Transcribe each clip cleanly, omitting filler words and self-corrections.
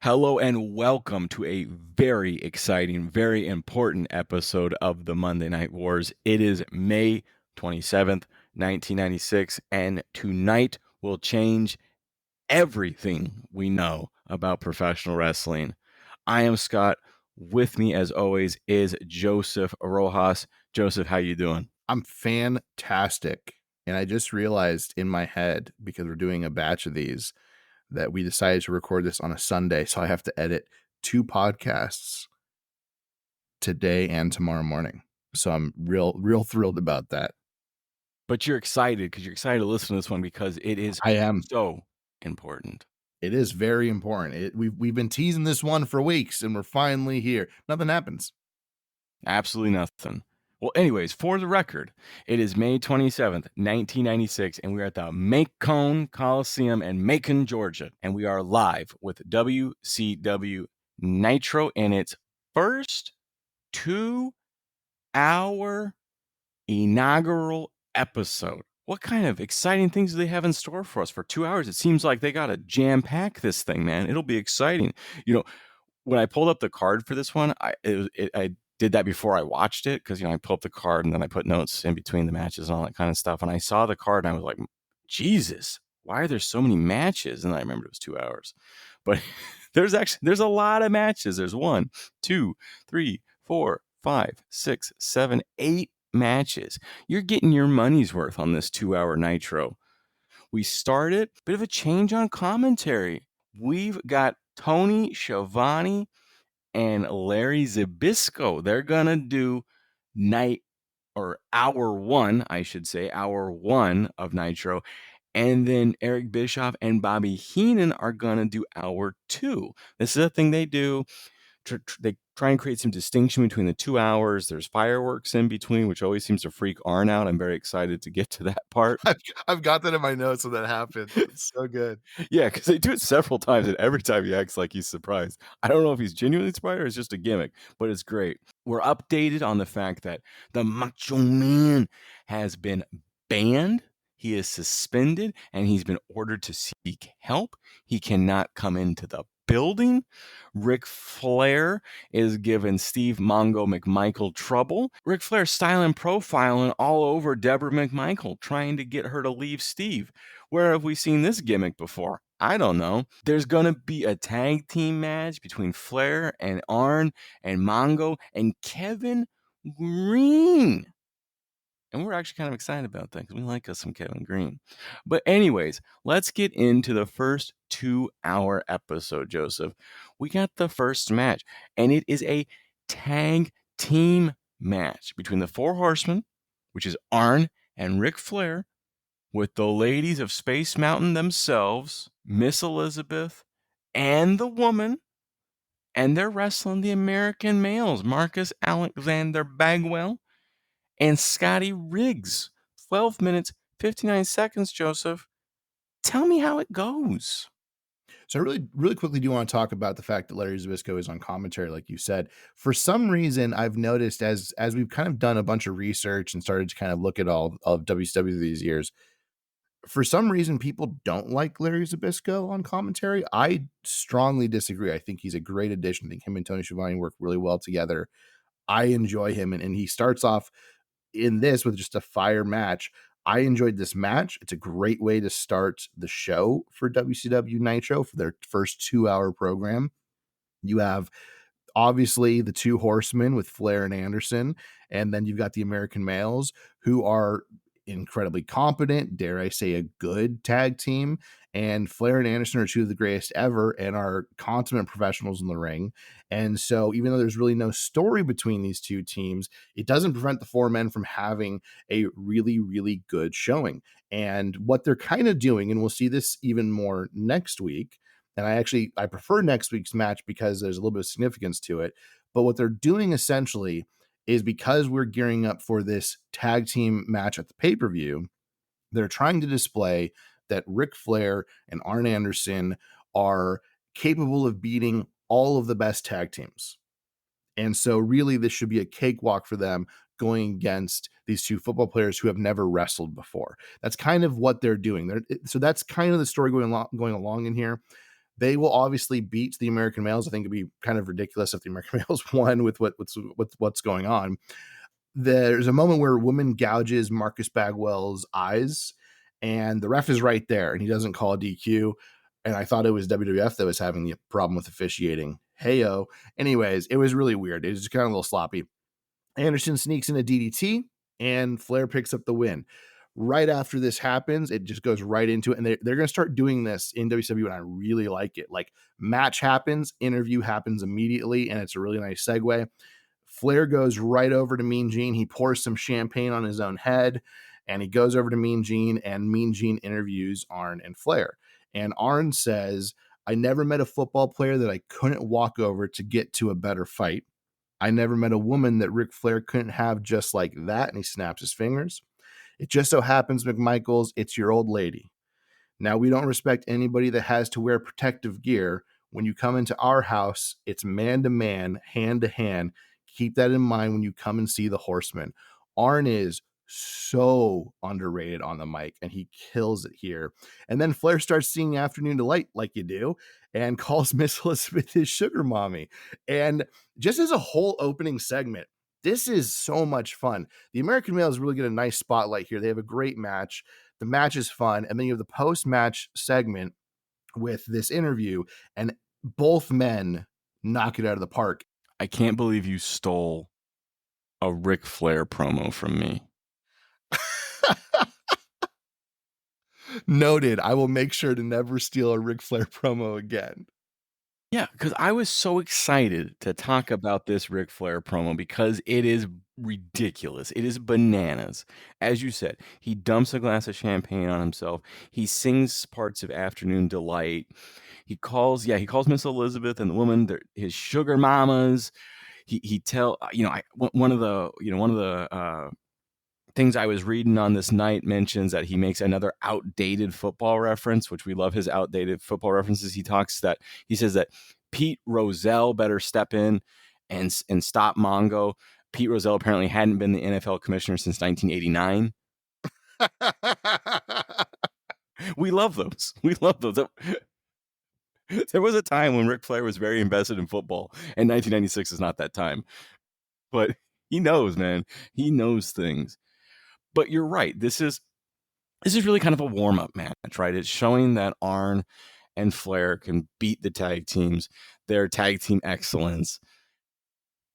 Hello and welcome to a very exciting, very important episode of the Monday Night Wars. It is May 27th, 1996, and tonight will change everything we know about professional wrestling. I am Scott. With me, as always, is Joseph Rojas. Joseph, how you doing? I'm fantastic. And I just realized in my head, because we're doing a batch of these, that we decided to record this on a Sunday. So I have to edit 2 podcasts today and tomorrow morning. So I'm real thrilled about that. But you're excited because you're excited to listen to this one because it is I am. so important. It is very important. We've been teasing this one for weeks and we're finally here. Nothing happens. Absolutely nothing. Well, anyways, for the record, it is May 27th, 1996, and we're at the Macon Coliseum in Macon, Georgia. And we are live with WCW Nitro in its first 2 hour inaugural episode. What kind of exciting things do they have in store for us for 2 hours? It seems like they got to jam pack this thing, man. It'll be exciting. When I pulled up the card for this one, I did that before I watched it because I pulled up the card and then I put notes in between the matches and all that kind of stuff. And I saw the card and I was like, Jesus, why are there so many matches? And I remembered it was 2 hours, but there's a lot of matches. There's 1, 2, 3, 4, 5, 6, 7, 8 matches. You're getting your money's worth on this 2 hour Nitro. We started bit of a change on commentary. We've got Tony Schiavone and Larry Zbyszko. They're gonna do night or hour one, I should say, hour one of Nitro. And then Eric Bischoff and Bobby Heenan are gonna do hour two. This is a thing they do. They try and create some distinction between the 2 hours. There's fireworks in between, which always seems to freak Arn out. I'm very excited to get to that part. I've got that in my notes when that happened. It's so good. Yeah, because they do it several times, and every time he acts like he's surprised. I don't know if he's genuinely surprised or it's just a gimmick, but it's great. We're updated on the fact that the Macho Man has been banned. He is suspended, and he's been ordered to seek help. He cannot come into the building. Ric Flair is giving Steve Mongo McMichael trouble. Ric Flair styling profiling all over Deborah McMichael, trying to get her to leave Steve. Where have we seen this gimmick before? I don't know. There's going to be a tag team match between Flair and Arn and Mongo and Kevin Green. And we're actually kind of excited about that because we like us some Kevin Green. But anyways, let's get into the first 2 hour episode, Joseph. We got the first match, and it is a tag team match between the Four Horsemen, which is Arn and Ric Flair, with the ladies of Space Mountain themselves, Miss Elizabeth, and the woman, and they're wrestling the American males, Marcus Alexander Bagwell and Scotty Riggs. 12 minutes, 59 seconds, Joseph. Tell me how it goes. So I really quickly do want to talk about the fact that Larry Zbyszko is on commentary, like you said. For some reason, I've noticed as we've kind of done a bunch of research and started to kind of look at all of WCW these years, for some reason, people don't like Larry Zbyszko on commentary. I strongly disagree. I think he's a great addition. I think him and Tony Schiavone work really well together. I enjoy him, and he starts off in this with just a fire match. I enjoyed this match. It's a great way to start the show for WCW Nitro for their first 2 hour program. You have obviously the two horsemen with Flair and Anderson, and then you've got the American males who are incredibly competent, dare I say, a good tag team. And Flair and Anderson are two of the greatest ever and are consummate professionals in the ring. And so, even though there's really no story between these two teams, it doesn't prevent the four men from having a really good showing. And what they're kind of doing, and we'll see this even more next week, and I prefer next week's match because there's a little bit of significance to it. But what they're doing essentially is, because we're gearing up for this tag team match at the pay-per-view, they're trying to display that Ric Flair and Arn Anderson are capable of beating all of the best tag teams. And so really this should be a cakewalk for them going against these two football players who have never wrestled before. That's kind of what they're doing. So that's kind of the story going along in here. They will obviously beat the American males. I think it'd be kind of ridiculous if the American males won with what's going on. There's a moment where a woman gouges Marcus Bagwell's eyes, and the ref is right there, and he doesn't call a DQ. And I thought it was WWF that was having the problem with officiating. Heyo. Anyways, it was really weird. It was just kind of a little sloppy. Anderson sneaks in a DDT, and Flair picks up the win. Right after this happens, it just goes right into it. And they're going to start doing this in WCW, and I really like it. Like, match happens, interview happens immediately, and it's a really nice segue. Flair goes right over to Mean Gene. He pours some champagne on his own head, and he goes over to Mean Gene, and Mean Gene interviews Arn and Flair. And Arn says, I never met a football player that I couldn't walk over to get to a better fight. I never met a woman that Ric Flair couldn't have just like that. And he snaps his fingers. It just so happens, McMichaels, it's your old lady. Now, we don't respect anybody that has to wear protective gear. When you come into our house, it's man to man, hand to hand. Keep that in mind when you come and see the Horsemen. Arn is so underrated on the mic, and he kills it here. And then Flair starts singing Afternoon Delight like you do, and calls Miss Elizabeth his sugar mommy. And just as a whole opening segment, this is so much fun. The American males really get a nice spotlight here. They have a great match. The match is fun. And then you have the post-match segment with this interview, and both men knock it out of the park. I can't believe you stole a Ric Flair promo from me. Noted. I will make sure to never steal a Ric Flair promo again. Yeah, because I was so excited to talk about this Ric Flair promo because it is ridiculous. It is bananas. As you said, he dumps a glass of champagne on himself. He sings parts of Afternoon Delight. He calls Miss Elizabeth and the woman his sugar mamas. He tell one of the things I was reading on this night mentions that he makes another outdated football reference, which we love his outdated football references. He says that Pete Rozelle better step in and stop Mongo. Pete Rozelle apparently hadn't been the NFL commissioner since 1989. We love those. There was a time when Ric Flair was very invested in football, and 1996 is not that time. But he knows, man. He knows things. But you're right. This is really kind of a warm-up match, right? It's showing that Arn and Flair can beat the tag teams, their tag team excellence.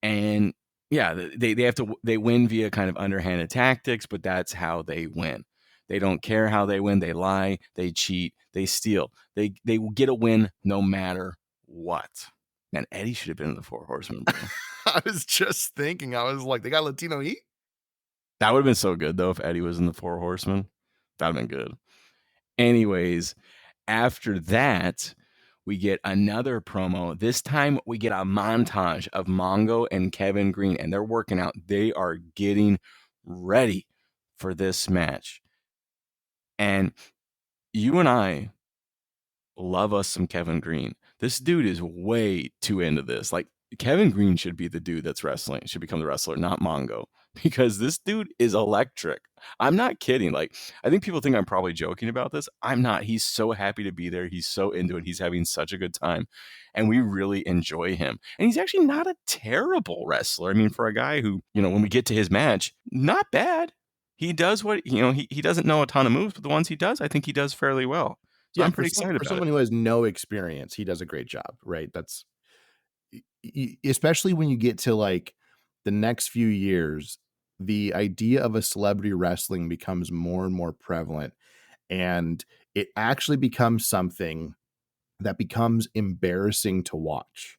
And yeah, they win via kind of underhanded tactics, but that's how they win. They don't care how they win. They lie, they cheat, they steal. They will get a win no matter what. Man, Eddie should have been in the Four Horsemen, bro. I was just thinking, I was like, they got Latino heat? That would have been so good, though, if Eddie was in the Four Horsemen. That would have been good. Anyways, after that, we get another promo. This time, we get a montage of Mongo and Kevin Green, and they're working out. They are getting ready for this match. And you and I love us some Kevin Green. This dude is way too into this. Like, Kevin Green should be the dude that's wrestling, should become the wrestler, not Mongo, because this dude is electric. I'm not kidding. Like, I think people think I'm probably joking about this. I'm not. He's so happy to be there. He's so into it. He's having such a good time, and we really enjoy him. And he's actually not a terrible wrestler. I mean, for a guy who, when we get to his match, not bad. He does what, he doesn't know a ton of moves, but the ones he does, I think he does fairly well. So I'm pretty excited about it. For someone who has no experience, he does a great job, right? That's especially when you get to like the next few years, the idea of a celebrity wrestling becomes more and more prevalent, and it actually becomes something that becomes embarrassing to watch.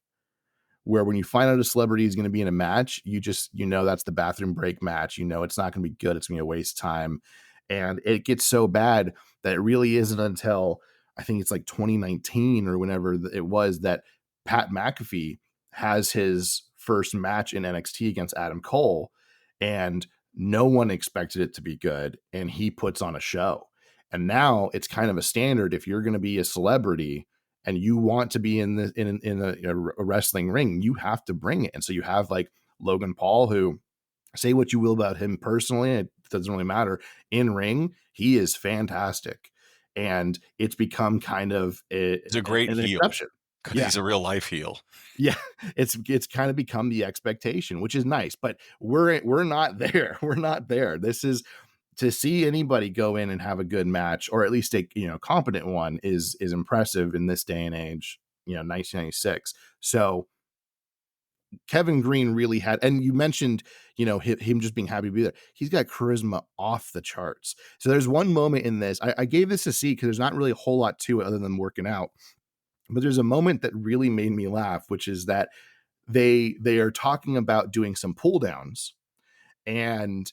Where when you find out a celebrity is going to be in a match, that's the bathroom break match. It's not going to be good. It's going to be a waste of time. And it gets so bad that it really isn't until I think it's like 2019 or whenever it was that Pat McAfee has his first match in NXT against Adam Cole, and no one expected it to be good, and he puts on a show. And now it's kind of a standard. If you're going to be a celebrity and you want to be in a wrestling ring, you have to bring it. And so you have like Logan Paul, who, say what you will about him personally, it doesn't really matter. In ring, he is fantastic. and it's become kind of He's a great an heel exception. because Yeah. he's a real life heel. Yeah, it's kind of become the expectation, which is nice, but we're not there. We're not there. This is to see anybody go in and have a good match, or at least a competent one, is impressive in this day and age. 1996. So Kevin Green really had, and you mentioned, him just being happy to be there. He's got charisma off the charts. So there's one moment in this. I gave this a C because there's not really a whole lot to it other than working out. But there's a moment that really made me laugh, which is that they are talking about doing some pull downs, and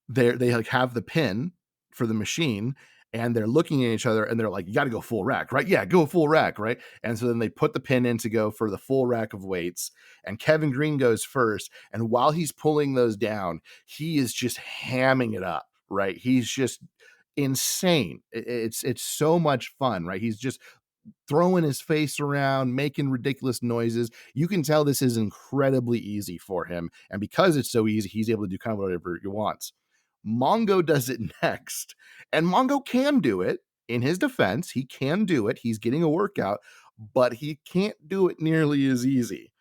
they like have the pin for the machine, and they're looking at each other and they're like, you got to go full rack, right? Yeah, go full rack, right? And so then they put the pin in to go for the full rack of weights, and Kevin Green goes first, and while he's pulling those down, he is just hamming it up, right? He's just insane. It's so much fun, right? He's just throwing his face around, making ridiculous noises. You can tell this is incredibly easy for him. And because it's so easy, he's able to do kind of whatever he wants. Mongo does it next. And Mongo can do it. In his defense, he can do it. He's getting a workout, but he can't do it nearly as easy.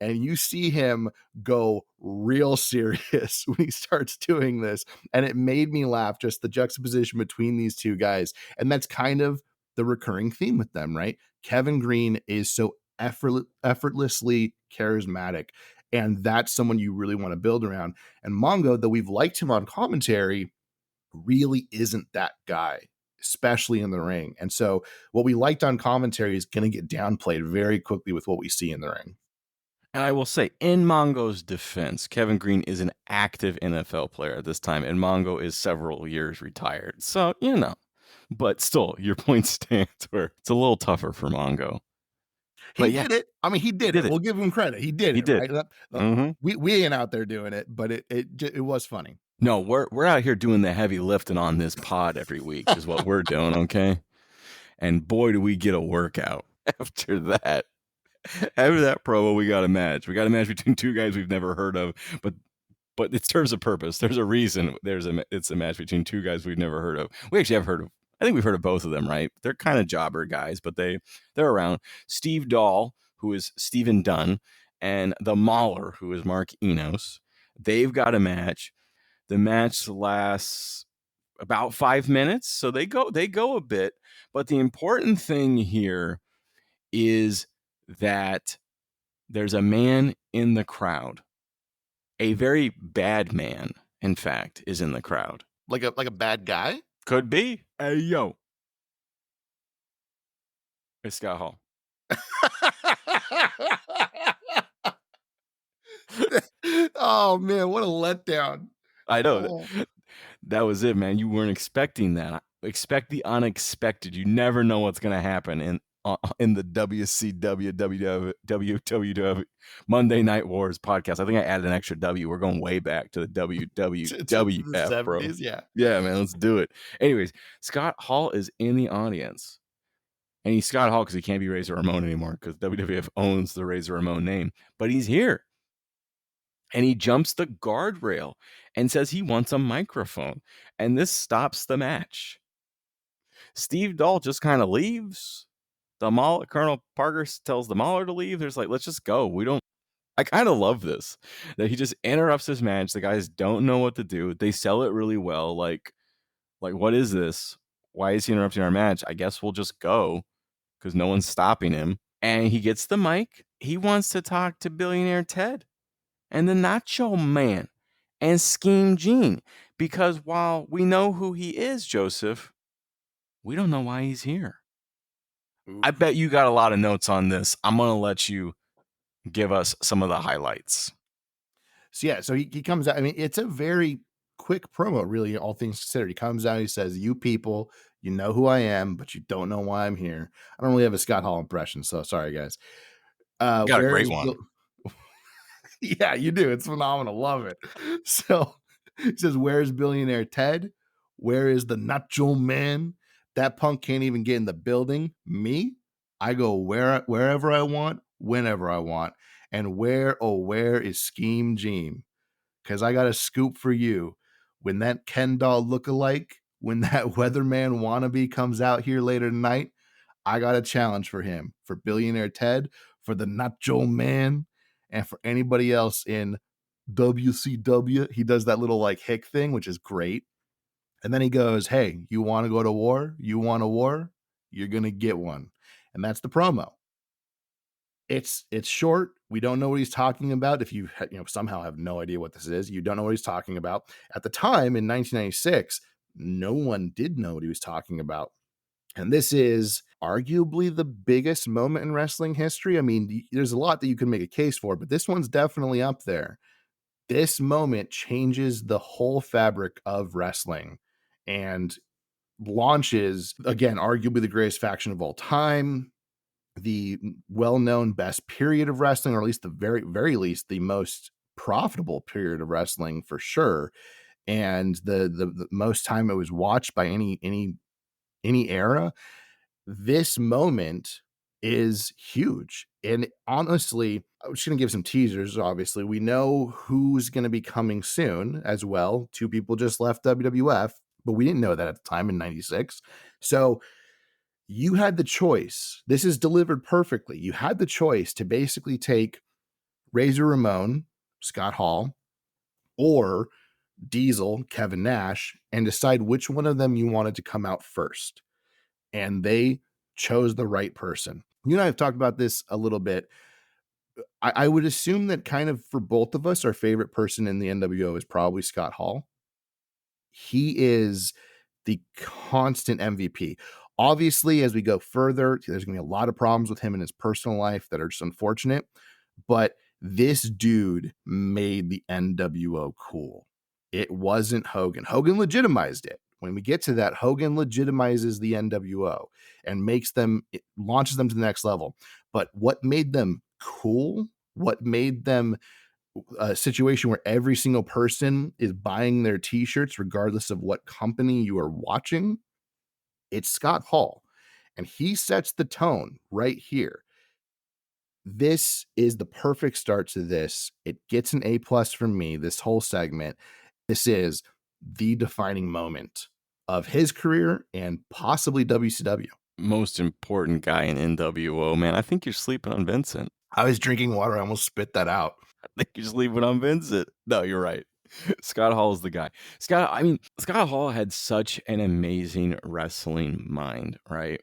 And you see him go real serious when he starts doing this. And it made me laugh, just the juxtaposition between these two guys. And that's kind of the recurring theme with them, right? Kevin Green is so effortlessly charismatic, and that's someone you really want to build around. And Mongo, though we've liked him on commentary, really isn't that guy, especially in the ring. And so what we liked on commentary is going to get downplayed very quickly with what we see in the ring. And I will say, in Mongo's defense, Kevin Green is an active NFL player at this time, and Mongo is several years retired. So, but still, your point stands where it's a little tougher for Mongo. He did it. I mean, he did it. We'll give him credit. He did it. Right? We ain't out there doing it, but it was funny. No, we're out here doing the heavy lifting on this pod every week is what we're doing, okay? And boy, do we get a workout after that. After that promo, we got a match. We got a match between two guys we've never heard of, but it serves a purpose. There's a reason. It's a match between two guys we've never heard of. We actually have heard of. I think we've heard of both of them, right? They're kind of jobber guys, but they're around. Steve Dahl, who is Stephen Dunn, and the Mauler, who is Mark Enos. They've got a match. The match lasts about 5 minutes, so they go a bit. But the important thing here is that there's a man in the crowd. A very bad man, in fact, is in the crowd. Like a bad guy? Could be. Hey, yo. It's Scott Hall. Oh, man, what a letdown. I know. That was it, man. You weren't expecting that. Expect the unexpected. You never know what's going to happen in the WCW WWF Monday Night Wars podcast. I think I added an extra W. We're going way back to the WWF, bro. Yeah, man, let's do it. Anyways, Scott Hall is in the audience. And he's Scott Hall because he can't be Razor Ramon anymore because WWF owns the Razor Ramon name. But he's here. And he jumps the guardrail and says he wants a microphone. And this stops the match. Steve Dahl just kind of leaves. Colonel Parker tells the Mauler to leave. There's like, let's just go. I kind of love this, that he just interrupts his match. The guys don't know what to do. They sell it really well. Like, what is this? Why is he interrupting our match? I guess we'll just go because no one's stopping him. And he gets the mic. He wants to talk to Billionaire Ted and the Nacho Man and Scheme Gene, because while we know who he is, Joseph, we don't know why he's here. Ooh. I bet you got a lot of notes on this. I'm going to let you give us some of the highlights. So he comes out. I mean, it's a very quick promo, really, all things considered. He comes out, he says, you people, you know who I am, but you don't know why I'm here. I don't really have a Scott Hall impression, so sorry, guys. Got a great one. Yeah, you do. It's phenomenal. Love it. So he says, where's Billionaire Ted? Where is the Nacho Man? That punk can't even get in the building. Me? I go wherever I want, whenever I want. And where is Scheme Gene? Because I got a scoop for you. When that Ken doll lookalike when that weatherman wannabe comes out here later tonight, I got a challenge for him, for Billionaire Ted, for the Nacho Man, and for anybody else in WCW. He does that little like hick thing, which is great. And then he goes, "Hey, you want to go to war? You want a war? You're going to get one." And that's the promo. It's short. We don't know what he's talking about. If you somehow have no idea what this is, you don't know what he's talking about. At the time in 1996, no one did know what he was talking about. And this is arguably the biggest moment in wrestling history. I mean, there's a lot that you can make a case for, but this one's definitely up there. This moment changes the whole fabric of wrestling and launches, again, arguably the greatest faction of all time, the well-known best period of wrestling, or at least the very, very least, the most profitable period of wrestling for sure. And the most time it was watched by any era. This moment is huge. And honestly, I'm just going to give some teasers. Obviously, we know who's going to be coming soon as well. Two people just left WWF, but we didn't know that at the time in 96. So you had the choice. This is delivered perfectly. You had the choice to basically take Razor Ramon, Scott Hall, or Diesel, Kevin Nash, and decide which one of them you wanted to come out first. And they chose the right person. You and I have talked about this a little bit. I would assume that kind of for both of us, our favorite person in the NWO is probably Scott Hall. He is the constant MVP. Obviously, as we go further, there's going to be a lot of problems with him in his personal life that are just unfortunate. But this dude made the NWO cool. It wasn't Hogan. Hogan legitimized it. When we get to that, Hogan legitimizes the NWO and launches them to the next level. But what made them cool, what made them a situation where every single person is buying their t-shirts, regardless of what company you are watching, it's Scott Hall. And he sets the tone right here. This is the perfect start to this. It gets an A+ from me, this whole segment. This is the defining moment of his career and possibly WCW. Most important guy in NWO, man. I think you're sleeping on Vincent. I was drinking water. I almost spit that out. I think you're sleeping on Vincent. No, you're right. Scott Hall is the guy. Scott Hall had such an amazing wrestling mind, right?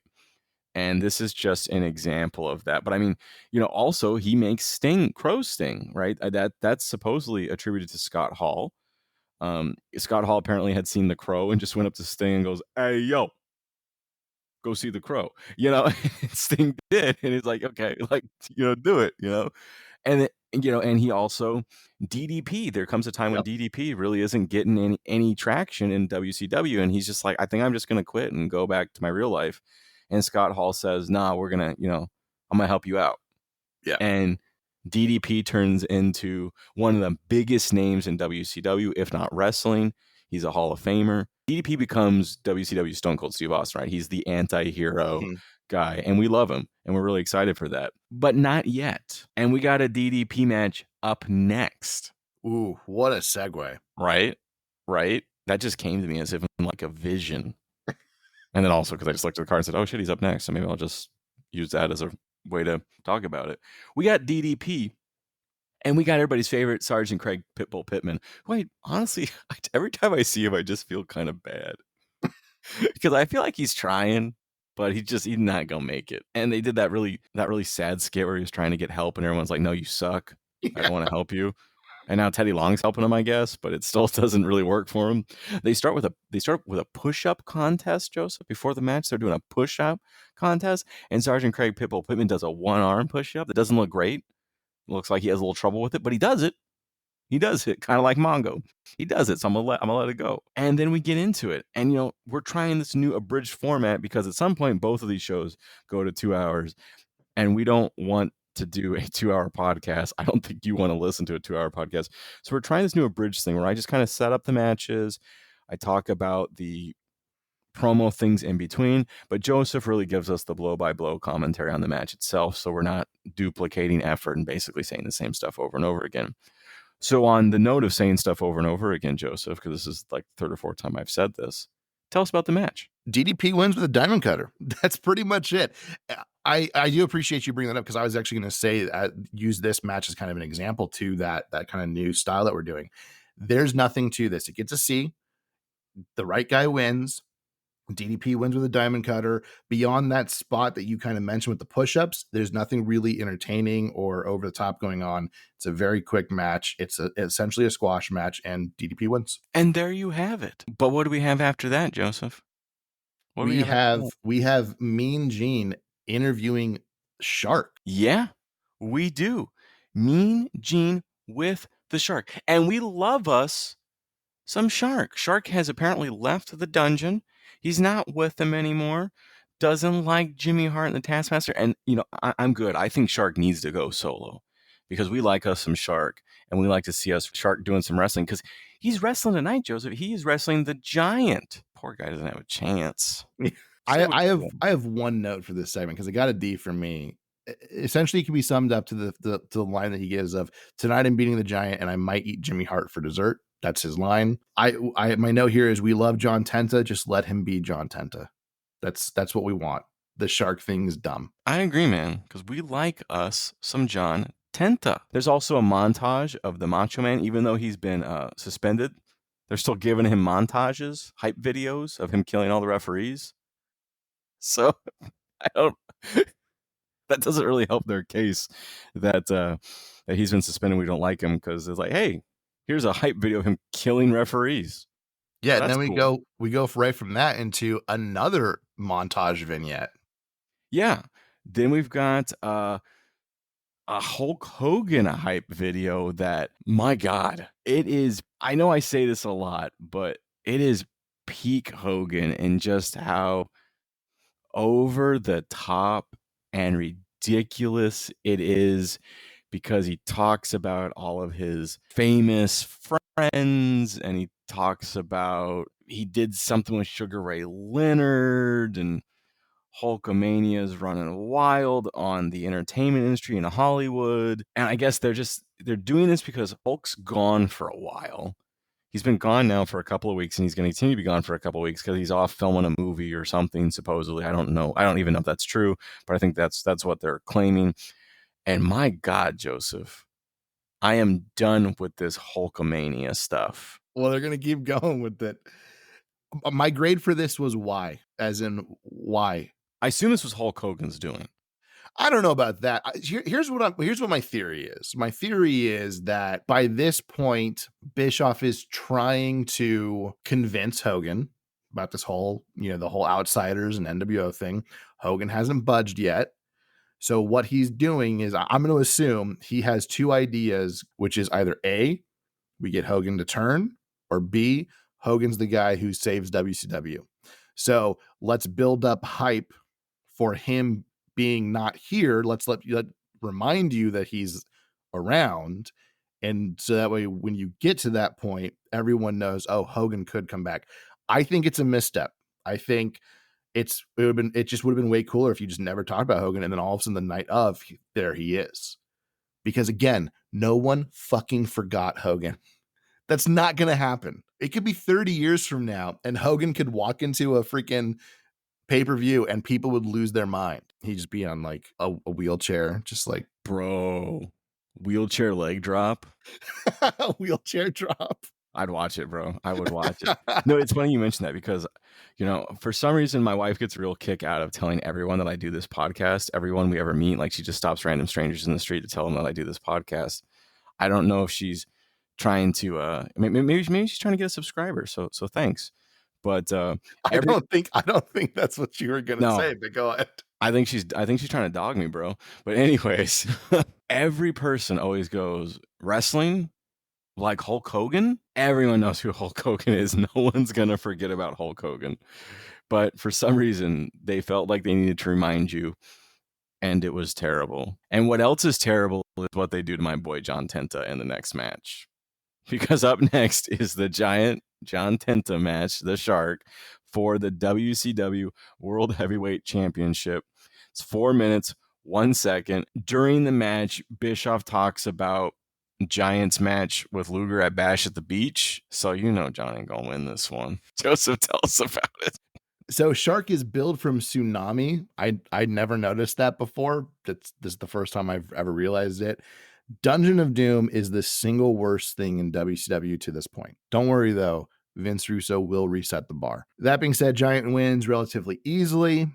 And this is just an example of that. But I mean, also he makes Crow Sting, right? That's supposedly attributed to Scott Hall. Scott Hall apparently had seen the Crow and just went up to Sting and goes, "Hey, yo, go see the Crow." Sting did, and he's like, "Okay, do it," and and he also DDP. There comes a time when DDP really isn't getting any traction in WCW, and he's just like, "I think I'm just gonna quit and go back to my real life." And Scott Hall says, "Nah, we're gonna, I'm gonna help you out." Yeah. And DDP turns into one of the biggest names in WCW, if not wrestling. He's a Hall of Famer. DDP becomes WCW Stone Cold Steve Austin, right? He's the anti-hero guy, and we love him, and we're really excited for that. But not yet. And we got a DDP match up next. Ooh, what a segue. Right? That just came to me as if in like a vision. And then also because I just looked at the card and said, "Oh shit, he's up next." So maybe I'll just use that as a way to talk about it. We got DDP, and we got everybody's favorite Sergeant Craig Pitbull Pittman. Wait, honestly, every time I see him, I just feel kind of bad because I feel like he's trying, but he's not gonna make it. And they did that really sad skit where he was trying to get help, and everyone's like, "No, you suck. I don't want to help you." And now Teddy Long's helping him, I guess, but it still doesn't really work for him. They start with a push-up contest, Joseph. Before the match, they're doing a push-up contest, and Sergeant Craig Pitbull Pittman does a one-arm push-up that doesn't look great. Looks like he has a little trouble with it, but he does it. He does it, kind of like Mongo. He does it, so I'm gonna let it go. And then we get into it, and we're trying this new abridged format because at some point both of these shows go to 2 hours, and we don't want to do a 2-hour podcast. I don't think you want to listen to a 2-hour podcast. So we're trying this new abridged thing where I just kind of set up the matches. I talk about the promo things in between, but Joseph really gives us the blow-by-blow commentary on the match itself, so we're not duplicating effort and basically saying the same stuff over and over again. So on the note of saying stuff over and over again, Joseph, because this is like the third or fourth time I've said this, Tell us about the match. DDP wins with a diamond cutter. That's pretty much it. I do appreciate you bringing that up because I was actually going to say use this match as kind of an example to that kind of new style that we're doing. There's nothing to this. It gets a C. The right guy wins. DDP wins with a diamond cutter. Beyond that spot that you kind of mentioned with the push-ups, there's nothing really entertaining or over the top going on. It's a very quick match. It's essentially a squash match, and DDP wins. And there you have it. But what do we have after that, Joseph? We have Mean Gene interviewing Shark. Yeah, we do. Mean Gene with the Shark. And we love us some Shark. Shark has apparently left the dungeon. He's not with them anymore. Doesn't like Jimmy Hart and the Taskmaster. And, I'm good. I think Shark needs to go solo because we like us some Shark. And we like to see us Shark doing some wrestling because he's wrestling tonight, Joseph. He is wrestling the Giant. Poor guy doesn't have a chance. I have one note for this segment because it got a D for me. Essentially, it can be summed up to the line that he gives of tonight I'm beating the Giant and I might eat Jimmy Hart for dessert. That's his line. My note here is we love John Tenta. Just let him be John Tenta. That's what we want. The Shark thing's dumb. I agree, man, because we like us some John Tenta. There's also a montage of the Macho Man, even though he's been suspended. They're still giving him montages, hype videos of him killing all the referees. So that doesn't really help their case that he's been suspended. We don't like him because it's like, hey, here's a hype video of him killing referees. Yeah, so and then we go right from that into another montage vignette. Yeah, then we've got a Hulk Hogan hype video that, my God, it is. I know I say this a lot, but it is peak Hogan in just how over the top and ridiculous it is because he talks about all of his famous friends and he talks about he did something with Sugar Ray Leonard and Hulkamania is running wild on the entertainment industry in Hollywood. And I guess they're doing this because Hulk's gone for a while. He's been gone now for a couple of weeks and he's going to continue to be gone for a couple of weeks because he's off filming a movie or something, supposedly. I don't know. I don't even know if that's true, but I think that's what they're claiming. And my God, Joseph, I am done with this Hulkamania stuff. Well, they're going to keep going with it. My grade for this was why, as in why. I assume this was Hulk Hogan's doing. I don't know about that. Here's what my theory is. My theory is that by this point, Bischoff is trying to convince Hogan about this whole, the whole Outsiders and NWO thing. Hogan hasn't budged yet. So what he's doing is I'm going to assume he has two ideas, which is either A, we get Hogan to turn, or B, Hogan's the guy who saves WCW. So let's build up hype for him being not here. Let's remind you that he's around. And so that way, when you get to that point, everyone knows, oh, Hogan could come back. I think it's a misstep. I think it just would have been way cooler if you just never talked about Hogan. And then all of a sudden the night of, there he is. Because again, no one fucking forgot Hogan. That's not going to happen. It could be 30 years from now and Hogan could walk into a freaking pay-per-view and people would lose their mind. He'd just be on like a wheelchair, just like, bro, wheelchair leg drop. Wheelchair drop. I'd watch it, bro. I would watch it. No, it's funny you mentioned that because, for some reason, my wife gets a real kick out of telling everyone that I do this podcast. Everyone we ever meet, like she just stops random strangers in the street to tell them that I do this podcast. I don't know if she's trying to, maybe she's trying to get a subscriber. So thanks. But I don't think that's what you were gonna say. But go ahead. I think she's trying to dog me, bro. But anyways, every person always goes wrestling. Like Hulk Hogan, everyone knows who Hulk Hogan is. No one's going to forget about Hulk Hogan. But for some reason, they felt like they needed to remind you, and it was terrible. And what else is terrible is what they do to my boy John Tenta in the next match. Because up next is the Giant John Tenta match, the Shark, for the WCW World Heavyweight Championship. It's 4 minutes, 1 second. During the match, Bischoff talks about Giants match with Luger at Bash at the Beach. So you know John ain't gonna win this one. Joseph, tell us about it. So Shark is billed from Tsunami. I never noticed that before. This is the first time I've ever realized it. Dungeon of Doom is the single worst thing in WCW to this point. Don't worry though, Vince Russo will reset the bar. That being said, Giant wins relatively easily.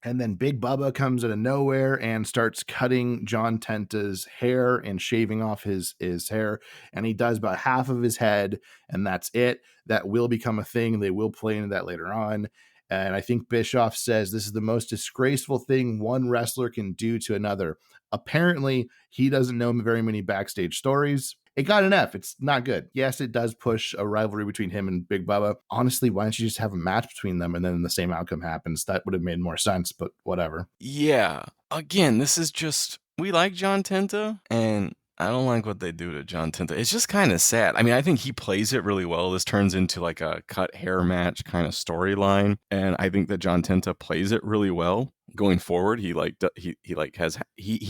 And then Big Bubba comes out of nowhere and starts cutting John Tenta's hair and shaving off his hair. And he does about half of his head, and that's it. That will become a thing. They will play into that later on. And I think Bischoff says this is the most disgraceful thing one wrestler can do to another. Apparently, he doesn't know very many backstage stories. It got an F. It's not good. Yes, it does push a rivalry between him and Big Bubba. Honestly, why don't you just have a match between them and then the same outcome happens? That would have made more sense, but whatever. Yeah. Again, this is just, we like John Tenta, and I don't like what they do to John Tenta. It's just kind of sad. I mean, I think he plays it really well. This turns into like a cut hair match kind of storyline, and I think that John Tenta plays it really well going forward. He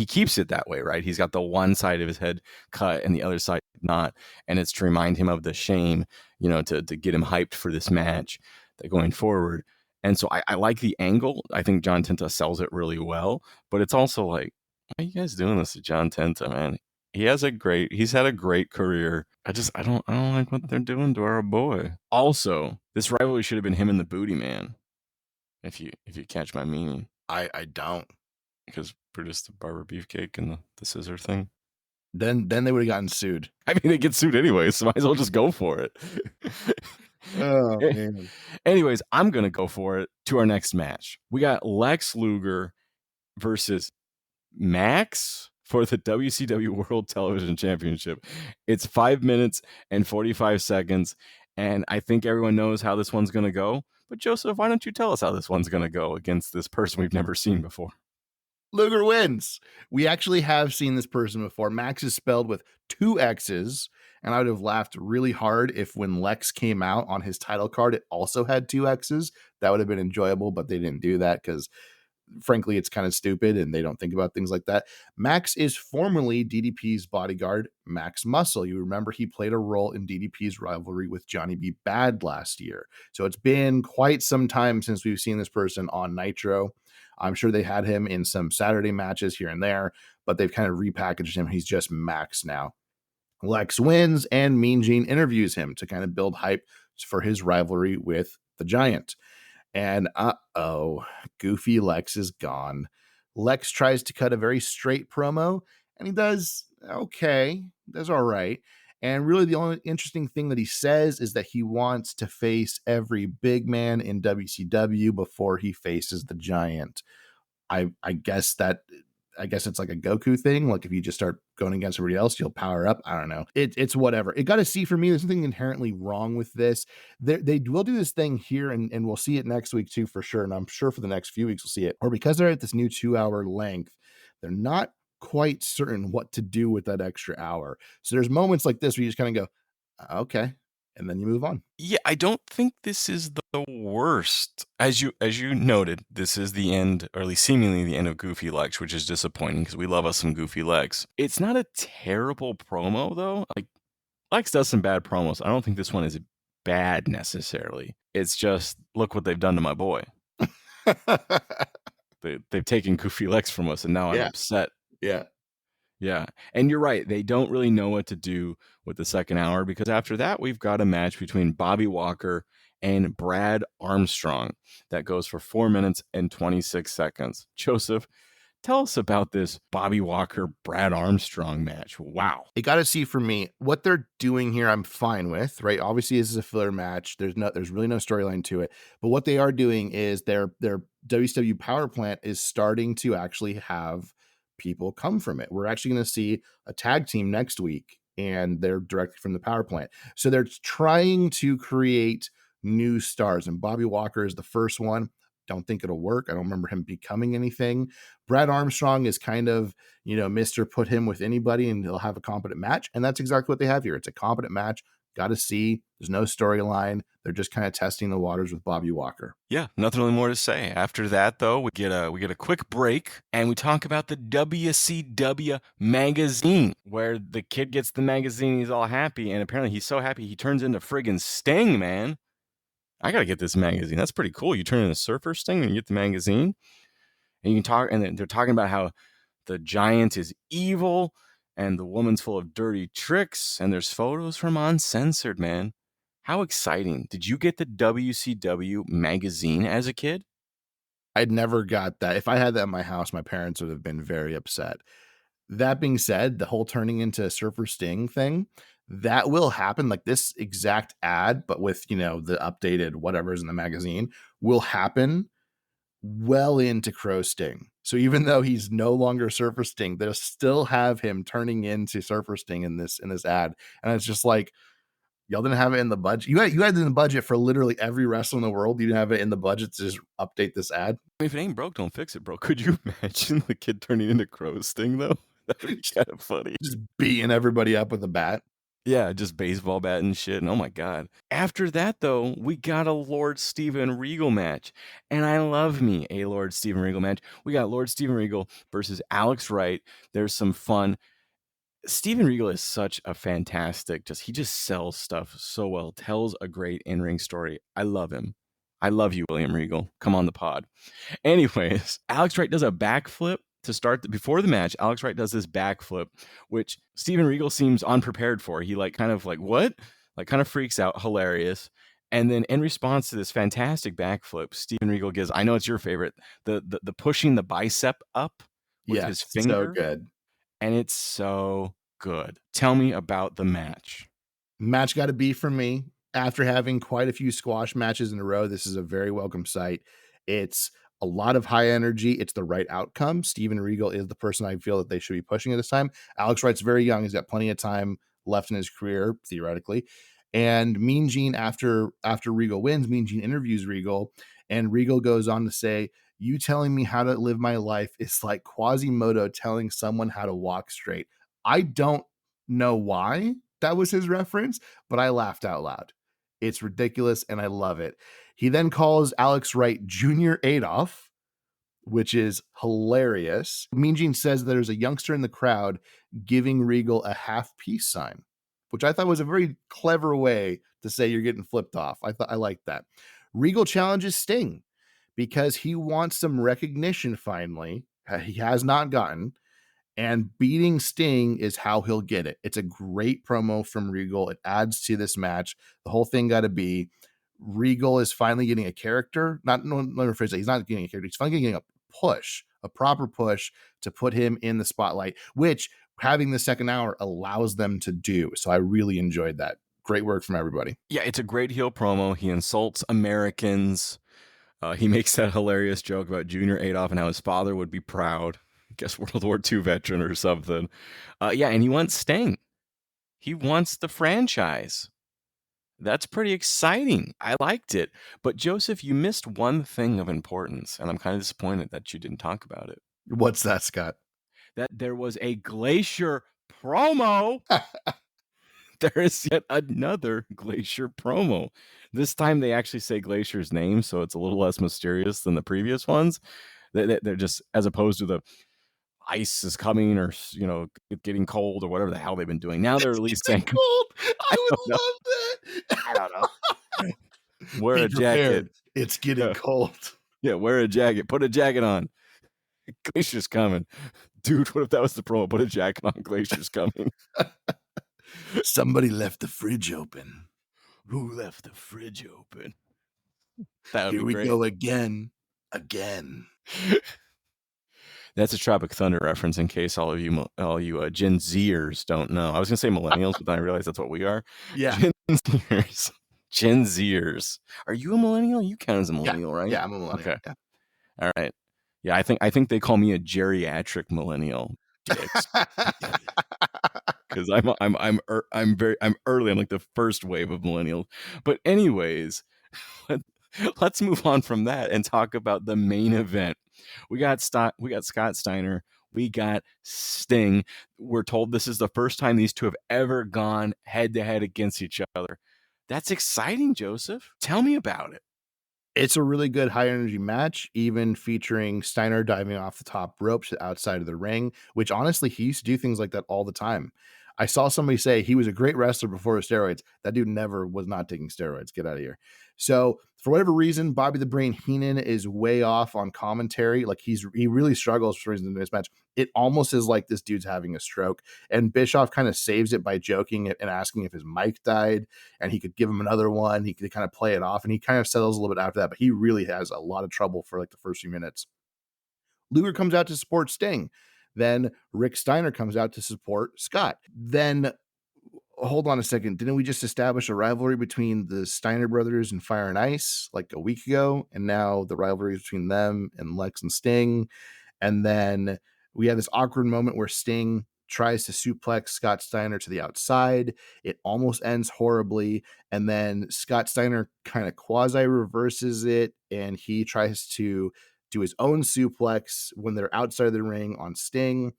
keeps it that way, right? He's got the one side of his head cut and the other side not, and it's to remind him of the shame, to get him hyped for this match that going forward. And so I like the angle. I think John Tenta sells it really well, but it's also like, why are you guys doing this to John Tenta, man? He's had a great career. I don't like what they're doing to our boy. Also, this rivalry should have been him and the Booty Man. If you catch my meaning. I don't. Because Brutus the Barber Beefcake and the scissor thing. Then they would have gotten sued. I mean, they get sued anyway, so might as well just go for it. Oh, man. Anyways, I'm going to go for it to our next match. We got Lex Luger versus Max for the WCW World Television Championship. It's 5 minutes and 45 seconds, and I think everyone knows how this one's going to go. But Joseph, why don't you tell us how this one's going to go against this person we've never seen before? Luger wins. We actually have seen this person before. Max is spelled with 2 X's, and I would have laughed really hard if when Lex came out on his title card, it also had 2 X's. That would have been enjoyable, but they didn't do that because frankly, it's kind of stupid and they don't think about things like that. Max is formerly DDP's bodyguard, Max Muscle. You remember he played a role in DDP's rivalry with Johnny B. Bad last year. So it's been quite some time since we've seen this person on Nitro. I'm sure they had him in some Saturday matches here and there, but they've kind of repackaged him. He's just Max now. Lex wins and Mean Gene interviews him to kind of build hype for his rivalry with the Giant. And Goofy Lex is gone. Lex tries to cut a very straight promo, and he does okay. Does all right. And really, the only interesting thing that he says is that he wants to face every big man in WCW before he faces the Giant. I guess it's like a Goku thing. Like if you just start going against everybody else, you'll power up. I don't know. It's whatever. It got a C for me. There's nothing inherently wrong with this. They will do this thing here, and we'll see it next week too, for sure. And I'm sure for the next few weeks we'll see it. Or because they're at this new 2-hour length, they're not quite certain what to do with that extra hour. So there's moments like this where you just kind of go, okay, and then you move on. Yeah, I don't think this is the worst. As you noted, this is the end, or at least seemingly the end of Goofy Lex, which is disappointing because we love us some Goofy Lex. It's not a terrible promo though. Like Lex does some bad promos. I don't think this one is bad necessarily. It's just look what they've done to my boy. They've taken Goofy Lex from us, and now I'm upset. Yeah. And you're right. They don't really know what to do with the second hour because after that, we've got a match between Bobby Walker and Brad Armstrong that goes for 4 minutes and 26 seconds. Joseph, tell us about this Bobby Walker, Brad Armstrong match. Wow. It got a C for me. What they're doing here, I'm fine with, right? Obviously, this is a filler match. There's really no storyline to it. But what they are doing is their WCW power plant is starting to actually have people come from it. We're actually going to see a tag team next week, and they're directly from the power plant. So they're trying to create new stars, and Bobby Walker is the first one. Don't think it'll work. I don't remember him becoming anything. Brad Armstrong is kind of, Mr. Put him with anybody and he'll have a competent match. And that's exactly what they have here. It's a competent match, Got to see. There's no storyline. They're just kind of testing the waters with Bobby Walker. Yeah, nothing really more to say. After that, though, we get a quick break and we talk about the WCW magazine, where the kid gets the magazine, he's all happy, and apparently he's so happy he turns into friggin' Sting, man. I gotta get this magazine. That's pretty cool. You turn into Surfer Sting and you get the magazine, and you can talk. And they're talking about how the giant is evil and the woman's full of dirty tricks, and there's photos from Uncensored, man. How exciting. Did you get the WCW magazine as a kid? I'd never got that. If I had that in my house, my parents would have been very upset. That being said, the whole turning into Surfer Sting thing, that will happen. Like this exact ad, but with, the updated whatever's in the magazine, will happen well into Crow Sting. So even though he's no longer Surfer Sting, they'll still have him turning into Surfer Sting in this ad. And it's just like, y'all didn't have it in the budget. You had it in the budget for literally every wrestler in the world. You didn't have it in the budget to just update this ad. If it ain't broke, don't fix it, bro. Could you imagine the kid turning into Crow Sting, though? That would be kind of funny. Just beating everybody up with a bat. Yeah, just baseball bat and shit. And oh my God. After that, though, we got a Lord Steven Regal match. And I love me a Lord Steven Regal match. We got Lord Steven Regal versus Alex Wright. There's some fun. Steven Regal is such a fantastic, he just sells stuff so well, tells a great in-ring story. I love him. I love you, William Regal. Come on the pod. Anyways, Alex Wright does a backflip to start before the match. Alex Wright does this backflip, which Steven Regal seems unprepared for. He kind of what? Kind of freaks out, hilarious. And then in response to this fantastic backflip, Steven Regal gives, I know it's your favorite, the pushing the bicep up with his finger. So good. And it's so good. Tell me about the match. Match got to be for me. After having quite a few squash matches in a row, this is a very welcome sight. It's a lot of high energy. It's the right outcome. Steven Regal is the person I feel that they should be pushing at this time. Alex Wright's very young. He's got plenty of time left in his career, theoretically. And Mean Gene, after Regal wins, Mean Gene interviews Regal, and Regal goes on to say, "You telling me how to live my life is like Quasimodo telling someone how to walk straight." I don't know why that was his reference, but I laughed out loud. It's ridiculous, and I love it. He then calls Alex Wright Junior Adolf, which is hilarious. Mean Gene says there's a youngster in the crowd giving Regal a half peace sign, which I thought was a very clever way to say you're getting flipped off. I liked that. Regal challenges Sting because he wants some recognition finally. He has not gotten. And beating Sting is how he'll get it. It's a great promo from Regal. It adds to this match. The whole thing got to be Regal is finally getting a character. Let me rephrase that. He's not getting a character. He's finally getting a push, a proper push to put him in the spotlight, which having the second hour allows them to do. So I really enjoyed that. Great work from everybody. Yeah, it's a great heel promo. He insults Americans. He makes that hilarious joke about Junior Adolf and how his father would be proud. I guess World War II veteran or something. Yeah, and he wants Sting. He wants the franchise. That's pretty exciting. I liked it. But Joseph, you missed one thing of importance, and I'm kind of disappointed that you didn't talk about it. What's that, Scott? That there was a Glacier promo. There is yet another Glacier promo. This time they actually say Glacier's name, so it's a little less mysterious than the previous ones. They're just, as opposed to the ice is coming or, getting cold or whatever the hell they've been doing. Now they're at least saying cold. I would love that. I don't know. Wear a jacket. It's getting cold. Yeah, wear a jacket. Put a jacket on. Glacier's coming. Dude, what if that was the promo? Put a jacket on. Glacier's coming. Somebody left the fridge open. Who left the fridge open? That would Here be we great. go again. That's a Tropic Thunder reference in case all you Gen Zers don't know. I was going to say millennials, but then I realized that's what we are. Yeah. Gen Zers. Are you a millennial? You count as a millennial, right? Yeah, I'm a millennial. Okay. Yeah. All right. Yeah, I think they call me a geriatric millennial. Dicks. Because I'm early. I'm like the first wave of millennials. But anyways, let's move on from that and talk about the main event. We got Scott Steiner We got Sting. We're told this is the first time these two have ever gone head to head against each other. That's exciting, Joseph. Tell me about it. It's a really good high energy match, even featuring Steiner diving off the top ropes outside of the ring, which honestly, he used to do things like that all the time. I saw somebody say he was a great wrestler before his steroids. That dude never was not taking steroids. Get out of here. So, for whatever reason, Bobby the Brain Heenan is way off on commentary. Like he really struggles for reason in this match. It almost is like this dude's having a stroke. And Bischoff kind of saves it by joking and asking if his mic died and he could give him another one. He could kind of play it off, and he kind of settles a little bit after that, but he really has a lot of trouble for like the first few minutes. Luger comes out to support Sting. Then Rick Steiner comes out to support Scott. Then hold on a second. Didn't we just establish a rivalry between the Steiner brothers and Fire and Ice like a week ago? And now the rivalry is between them and Lex and Sting. And then we have this awkward moment where Sting tries to suplex Scott Steiner to the outside. It almost ends horribly. And then Scott Steiner kind of quasi reverses it and he tries to do his own suplex when they're outside of the ring on Sting.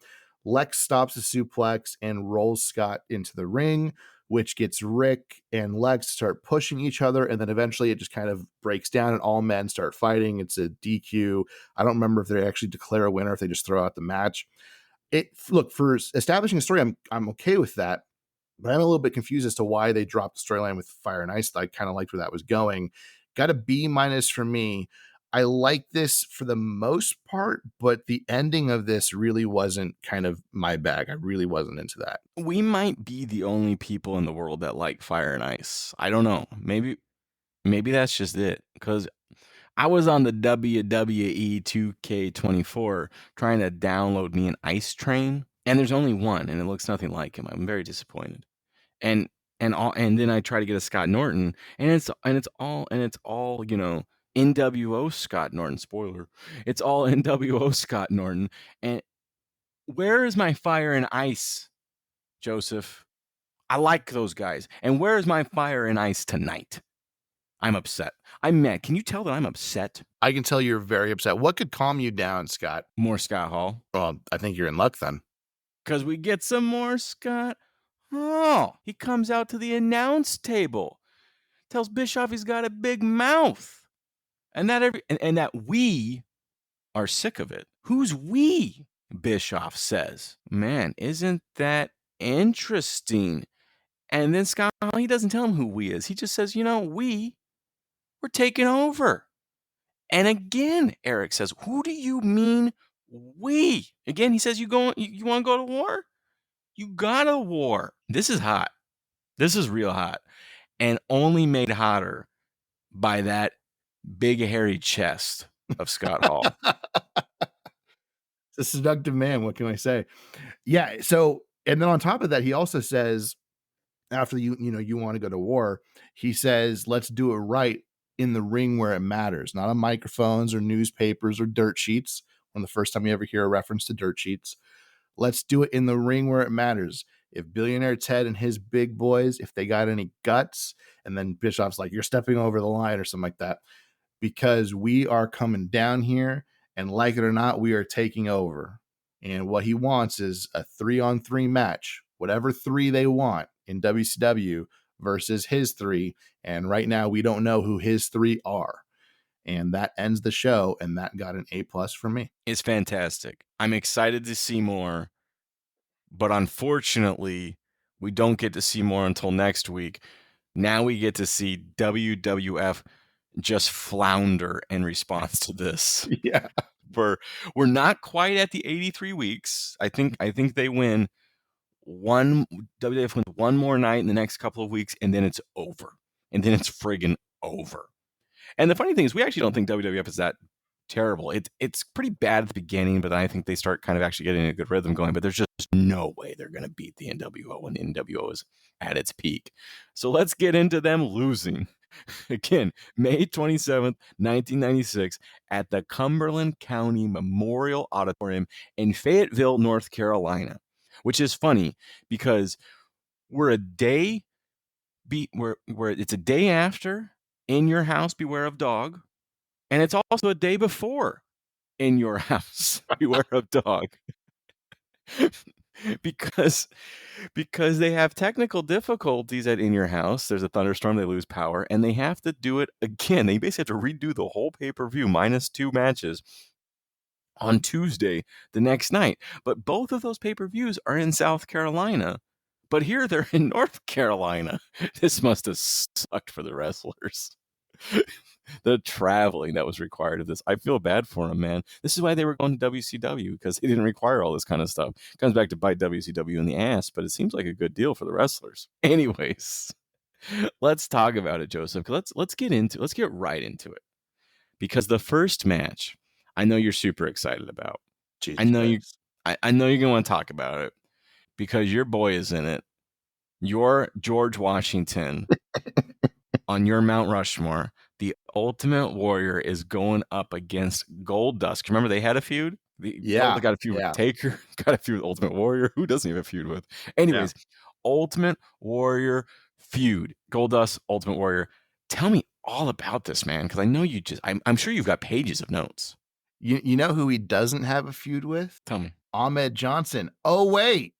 Lex stops the suplex and rolls Scott into the ring, which gets Rick and Lex start pushing each other. And then eventually it just kind of breaks down and all men start fighting. It's a DQ. I don't remember if they actually declare a winner, if they just throw out the match. Look, for establishing a story, I'm okay with that. But I'm a little bit confused as to why they dropped the storyline with Fire and Ice. I kind of liked where that was going. Got a B minus for me. I like this for the most part, but the ending of this really wasn't kind of my bag. I really wasn't into that. We might be the only people in the world that like Fire and Ice. I don't know. Maybe that's just it. Because I was on the WWE 2K24 trying to download me an Ice Train, and there's only one, and it looks nothing like him. I'm very disappointed. And and then I try to get a Scott Norton, and it's all NWO Scott Norton. Spoiler, it's all NWO Scott Norton. And where is my Fire and Ice, Joseph? I like those guys. And where is my Fire and Ice tonight? I'm upset. I'm mad. Can you tell that I'm upset? I can tell you're very upset. What could calm you down, Scott? More Scott Hall. Well, I think you're in luck then. Because we get some more Scott Hall. He comes out to the announce table, tells Bischoff he's got a big mouth, and that we are sick of it. Who's we? Bischoff says. Man, isn't that interesting? And then Scott Hall, he doesn't tell him who we is. He just says, we're taking over. And again, Eric says, who do you mean we? Again, he says, you want to go to war? You got a war. This is hot. This is real hot. And only made hotter by that big hairy chest of Scott Hall. It's a seductive man. What can I say? Yeah. So, and then on top of that, he also says, after you want to go to war, he says, let's do it right in the ring where it matters, not on microphones or newspapers or dirt sheets. When the first time you ever hear a reference to dirt sheets, let's do it in the ring where it matters. If Billionaire Ted and his big boys, if they got any guts, and then Bischoff's like, you're stepping over the line or something like that, because we are coming down here and like it or not, we are taking over. And what he wants is a 3-on-3 match, whatever 3 they want in WCW versus his 3. And right now we don't know who his 3 are. And that ends the show. And that got an A+ for me. It's fantastic. I'm excited to see more. But unfortunately, we don't get to see more until next week. Now we get to see WWF just flounder in response to this. Yeah. We're not quite at the 83 weeks. I think they win WWF wins one more night in the next couple of weeks, and then it's over. And then it's friggin' over. And the funny thing is, we actually don't think WWF is that terrible. It's pretty bad at the beginning, but then I think they start kind of actually getting a good rhythm going. But there's just no way they're going to beat the NWO when the NWO is at its peak. So let's get into them losing. Again, May 27th, 1996, at the Cumberland County Memorial Auditorium in Fayetteville, North Carolina, which is funny because we're a day it's a day after In Your House, Beware of Dog, and it's also a day before In Your House, Beware of Dog. because they have technical difficulties at In Your House. There's a thunderstorm, they lose power, and they have to do it again. They basically have to redo the whole pay-per-view minus 2 matches on Tuesday the next night. But both of those pay-per-views are in South Carolina. But here they're in North Carolina. This must have sucked for the wrestlers. The traveling that was required of this. I feel bad for them, man. This is why they were going to WCW, because they didn't require all this kind of stuff. Comes back to bite WCW in the ass, but it seems like a good deal for the wrestlers. Anyways, let's talk about it, Joseph. Let's get right into it. Because the first match, I know you're super excited about. Jesus I know Christ. I know you're gonna want to talk about it because your boy is in it. Your George Washington on your Mount Rushmore. The Ultimate Warrior is going up against Goldust. Remember they had a feud? Yeah, Got a feud with Taker, got a feud with Ultimate Warrior. Who doesn't have a feud with? Anyways, Ultimate Warrior feud. Goldust, Ultimate Warrior. Tell me all about this, man, because I know you just I'm sure you've got pages of notes. You know who he doesn't have a feud with? Tell me. Ahmed Johnson. Oh, wait.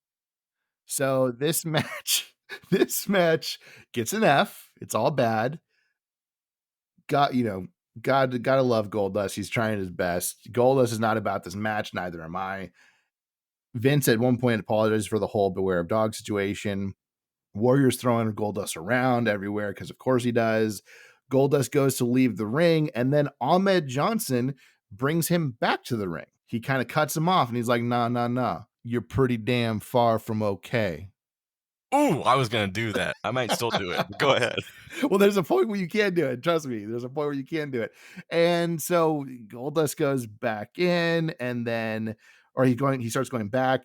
So this match gets an F. It's all bad. Gotta love Goldust. He's trying his best. Goldust is not about this match. Neither am I. Vince at one point apologized for the whole Beware of Dog situation. Warrior's throwing Goldust around everywhere because of course he does. Goldust goes to leave the ring, and then Ahmed Johnson brings him back to the ring. He kind of cuts him off, and he's like, nah. You're pretty damn far from okay. Ooh, I was going to do that. I might still do it. Go ahead. Well, there's a point where you can't do it. Trust me. There's a point where you can't do it. And so Goldust goes back in, and then, he starts going back.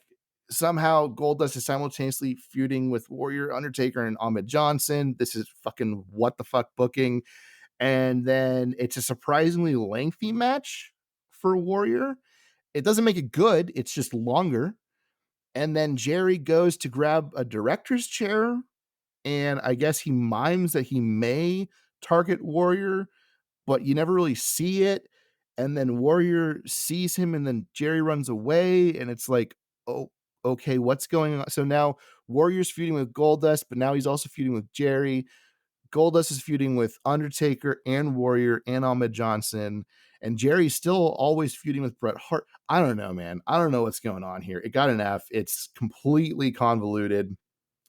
Somehow Goldust is simultaneously feuding with Warrior, Undertaker, and Ahmed Johnson. This is fucking what the fuck booking. And then it's a surprisingly lengthy match for Warrior. It doesn't make it good. It's just longer. And then Jerry goes to grab a director's chair, and I guess he mimes that he may target Warrior, but you never really see it. And then Warrior sees him, and then Jerry runs away, and it's like, oh, okay, what's going on? So now Warrior's feuding with Goldust, but now he's also feuding with Jerry. Goldust is feuding with Undertaker and Warrior and Ahmed Johnson, and Jerry's still always feuding with Bret Hart. I don't know, man. I don't know what's going on here. It got an F. It's completely convoluted.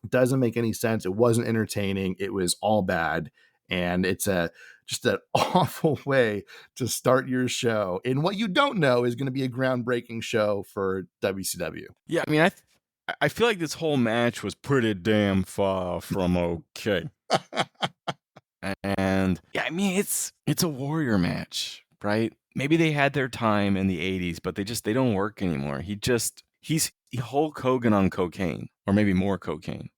It doesn't make any sense. It wasn't entertaining. It was all bad. And it's just an awful way to start your show. And what you don't know is going to be a groundbreaking show for WCW. Yeah, I mean, I feel like this whole match was pretty damn far from okay. And yeah, I mean, it's a Warrior match, right? Maybe they had their time in the 80s, but they don't work anymore. He's Hulk Hogan on cocaine, or maybe more cocaine,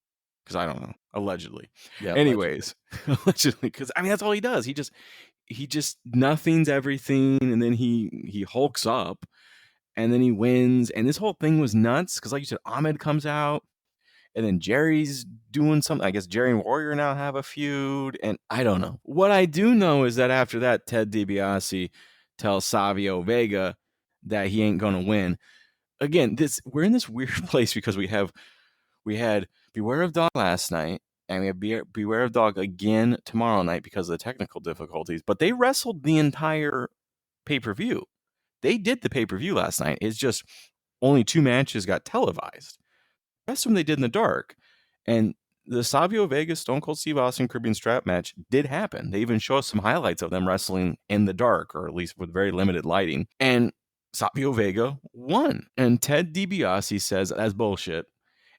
because I don't know, allegedly. Yeah. Anyways, allegedly, because I mean that's all he does. He just nothing's everything, and then he hulks up, and then he wins. And this whole thing was nuts because, like you said, Ahmed comes out. And then Jerry's doing something. I guess Jerry and Warrior now have a feud. And I don't know. What I do know is that after that, Ted DiBiase tells Savio Vega that he ain't going to win. Again, we're in this weird place because we had Beware of Dog last night. And we have Beware of Dog again tomorrow night because of the technical difficulties. But they wrestled the entire pay-per-view. They did the pay-per-view last night. It's just only 2 matches got televised. The rest of them they did in the dark. And the Savio Vega Stone Cold Steve Austin Caribbean Strap match did happen. They even show us some highlights of them wrestling in the dark, or at least with very limited lighting. And Savio Vega won. And Ted DiBiase says that's bullshit.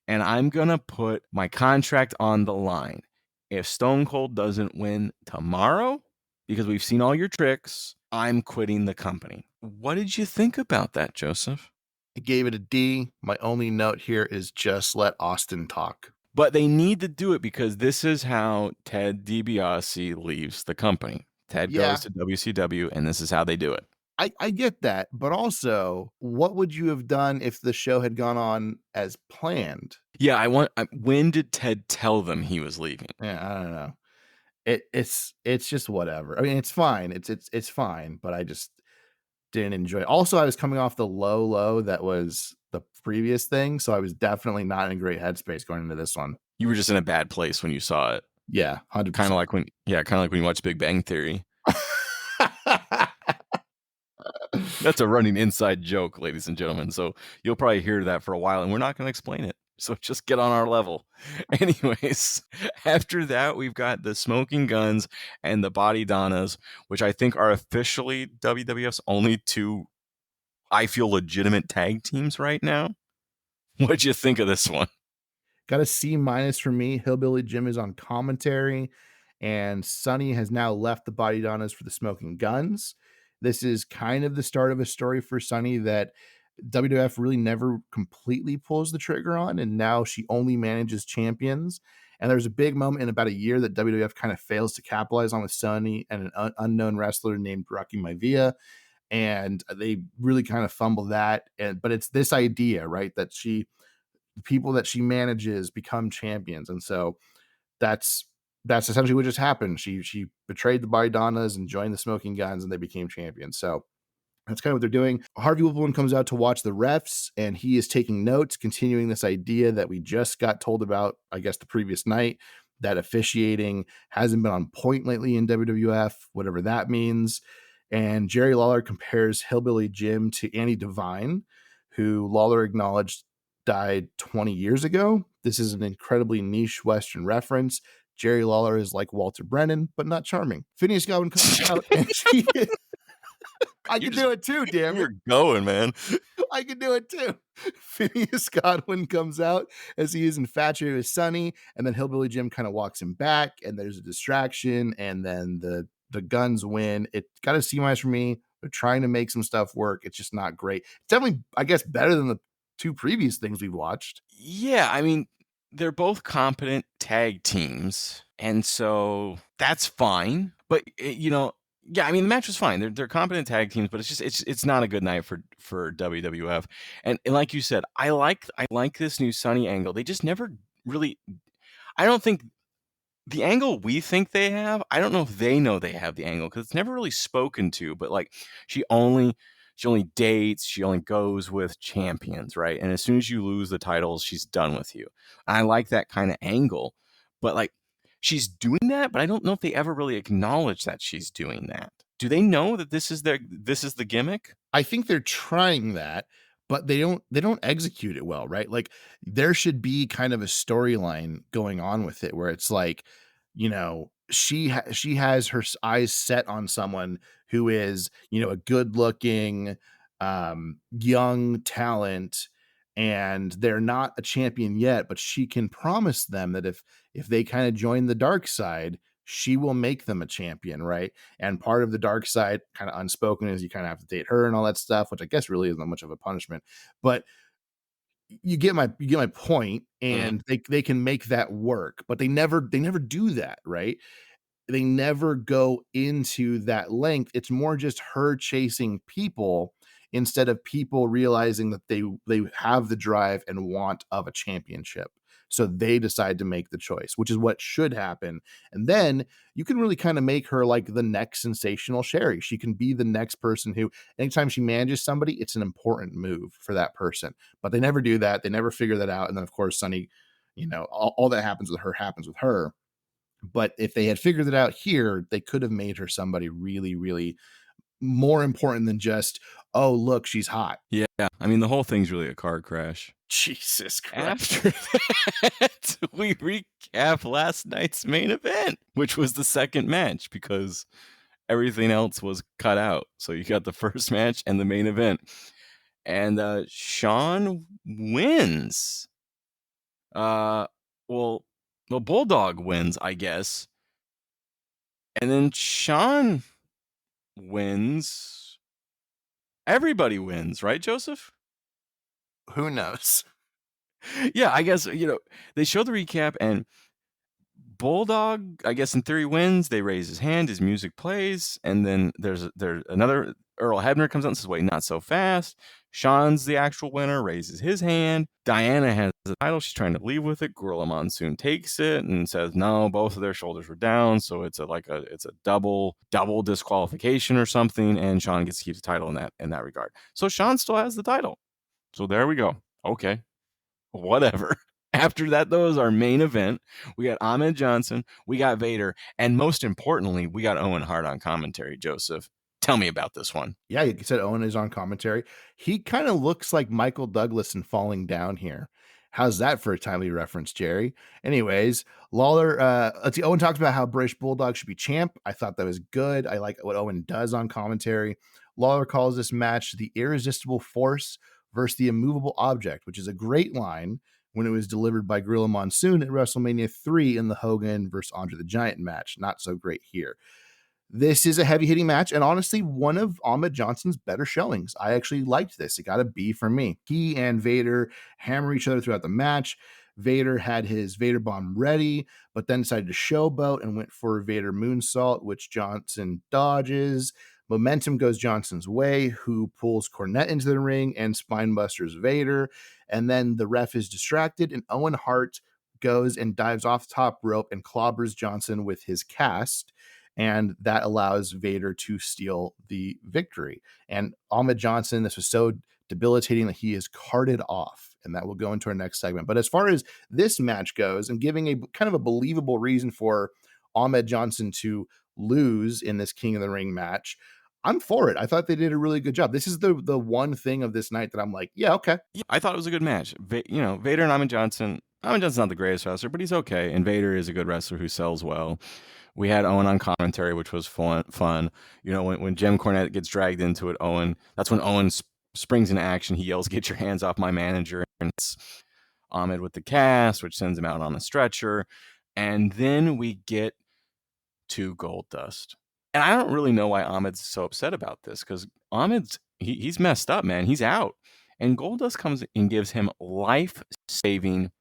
And I'm going to put my contract on the line. If Stone Cold doesn't win tomorrow, because we've seen all your tricks, I'm quitting the company. What did you think about that, Joseph? I gave it a D. My only note here is just let Austin talk. But they need to do it because this is how Ted DiBiase leaves the company. Ted goes to WCW, and this is how they do it. I get that, but also, what would you have done if the show had gone on as planned? Yeah, when did Ted tell them he was leaving? Yeah, I don't know. It's just whatever. I mean, it's fine. It's fine, but didn't enjoy it. Also, I was coming off the low that was the previous thing, so I was definitely not in a great headspace going into this one. You were just in a bad place when you saw it. Yeah, Kind of 100%. like when you watch Big Bang Theory. That's a running inside joke, ladies and gentlemen. So you'll probably hear that for a while, and we're not going to explain it. So just get on our level. Anyways, after that, we've got the Smoking Guns and the Body Donnas, which I think are officially WWF's only two, I feel, legitimate tag teams right now. What'd you think of this one? Got a C- for me. Hillbilly Jim is on commentary, and Sonny has now left the Body Donnas for the Smoking Guns. This is kind of the start of a story for Sonny that WWF really never completely pulls the trigger on, and now she only manages champions. And there's a big moment in about a year that WWF kind of fails to capitalize on with Sonny and an unknown wrestler named Rocky Maivia, and they really kind of fumble that. But it's this idea, right, that the people that she manages become champions, and so that's essentially what just happened. She betrayed the Body Donnas and joined the Smoking Guns, and they became champions. So that's kind of what they're doing. Harvey Whippleman comes out to watch the refs, and he is taking notes, continuing this idea that we just got told about, I guess, the previous night, that officiating hasn't been on point lately in WWF, whatever that means. And Jerry Lawler compares Hillbilly Jim to Annie Devine, who Lawler acknowledged died 20 years ago. This is an incredibly niche Western reference. Jerry Lawler is like Walter Brennan, but not charming. Phineas Godwin comes out and she I can do it too, damn it. You're going, man. I can do it too. Phineas Godwin comes out as he is infatuated with Sonny, and then Hillbilly Jim kind of walks him back, and there's a distraction, and then the Guns win. It got a C- for me. They're trying to make some stuff work. It's just not great. It's definitely, I guess, better than the two previous things we've watched. Yeah, I mean, they're both competent tag teams, and so that's fine. But yeah, I mean, the match was fine. They're competent tag teams, but it's not a good night for WWF. And like you said, I like this new Sunny angle. They just never really. I don't think the angle we think they have. I don't know if they know they have the angle because it's never really spoken to. But like, she only dates, she only goes with champions, right? And as soon as you lose the titles, she's done with you. And I like that kind of angle, but like, she's doing that, but I don't know if they ever really acknowledge that she's doing that. Do they know that this is the gimmick? I think they're trying that, but they don't execute it well, right? Like there should be kind of a storyline going on with it where it's like, she has her eyes set on someone who is, a good-looking young talent, and they're not a champion yet, but she can promise them that if they kind of join the dark side, she will make them a champion, right? And part of the dark side, kind of unspoken, is you kind of have to date her and all that stuff, which I guess really isn't much of a punishment. But you get my point, and they can make that work, but they never do that, right? They never go into that length. It's more just her chasing people instead of people realizing that they have the drive and want of a championship. So they decide to make the choice, which is what should happen. And then you can really kind of make her like the next sensational Sherry. She can be the next person who, anytime she manages somebody, it's an important move for that person. But they never do that. They never figure that out. And then, of course, Sunny, all that happens with her. But if they had figured it out here, they could have made her somebody really, really more important than just, oh, look, she's hot. Yeah, I mean, the whole thing's really a car crash. Jesus Christ. After that, we recap last night's main event, which was the second match because everything else was cut out. So you got the first match and the main event. And Shawn wins. Well, Bulldog wins, I guess. And then Shawn wins. Everybody wins, right, Joseph? Who knows? Yeah, I guess, they show the recap, and Bulldog, I guess in theory, wins. They raise his hand, his music plays, and then there's another Earl Hebner comes out and says, wait, not so fast. Sean's the actual winner, raises his hand. Diana has the title. She's trying to leave with it. Gorilla Monsoon takes it and says, no, both of their shoulders were down. So it's a double disqualification or something. And Sean gets to keep the title in that regard. So Sean still has the title. So there we go. Okay. Whatever. After that, though, is our main event. We got Ahmed Johnson, we got Vader, and most importantly, we got Owen Hart on commentary. Joseph, tell me about this one. Yeah, you said Owen is on commentary. He kind of looks like Michael Douglas in Falling Down here. How's that for a timely reference, Jerry? Anyways, Lawler, let's see. Owen talks about how British Bulldog should be champ. I thought that was good. I like what Owen does on commentary. Lawler calls this match the Irresistible Force versus the Immovable Object, which is a great line when it was delivered by Gorilla Monsoon at WrestleMania 3 in the Hogan versus Andre the Giant match. Not so great here. This is a heavy-hitting match, and honestly, one of Ahmed Johnson's better showings. I actually liked this. It got a B for me. He and Vader hammer each other throughout the match. Vader had his Vader bomb ready, but then decided to showboat and went for Vader moonsault, which Johnson dodges. Momentum goes Johnson's way, who pulls Cornette into the ring and spinebusters Vader. And then the ref is distracted, and Owen Hart goes and dives off the top rope and clobbers Johnson with his cast. And that allows Vader to steal the victory. And Ahmed Johnson, this was so debilitating that he is carted off. And that will go into our next segment. But as far as this match goes, and giving a kind of a believable reason for Ahmed Johnson to lose in this King of the Ring match, I'm for it. I thought they did a really good job. This is the one thing of this night that I'm like, yeah, okay. Yeah, I thought it was a good match. Vader and Ahmed Johnson. Ahmed Johnson's not the greatest wrestler, but he's okay. And Vader is a good wrestler who sells well. We had Owen on commentary, which was fun. When Jim Cornette gets dragged into it, that's when Owen springs into action. He yells, "Get your hands off my manager." And it's Ahmed with the cast, which sends him out on a stretcher. And then we get to Goldust. And I don't really know why Ahmed's so upset about this, because Ahmed's he's messed up, man. He's out. And Goldust comes and gives him life-saving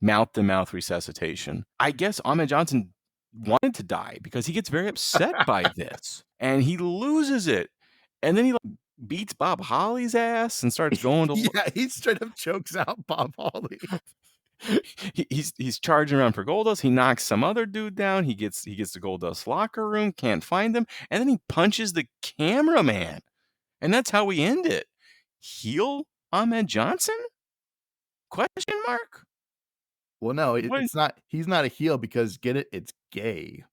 mouth-to-mouth resuscitation. I guess Ahmed Johnson wanted to die because he gets very upset by this, and he loses it. And then he beats Bob Holly's ass and starts going to yeah, he straight up chokes out Bob Holly. he's charging around for Goldust. He knocks some other dude down. He gets to Goldust's locker room, can't find him, and then he punches the cameraman. And that's how we end it. Heel Ahmed Johnson? Question mark? Well, no, it's not. He's not a heel because, get it? It's gay.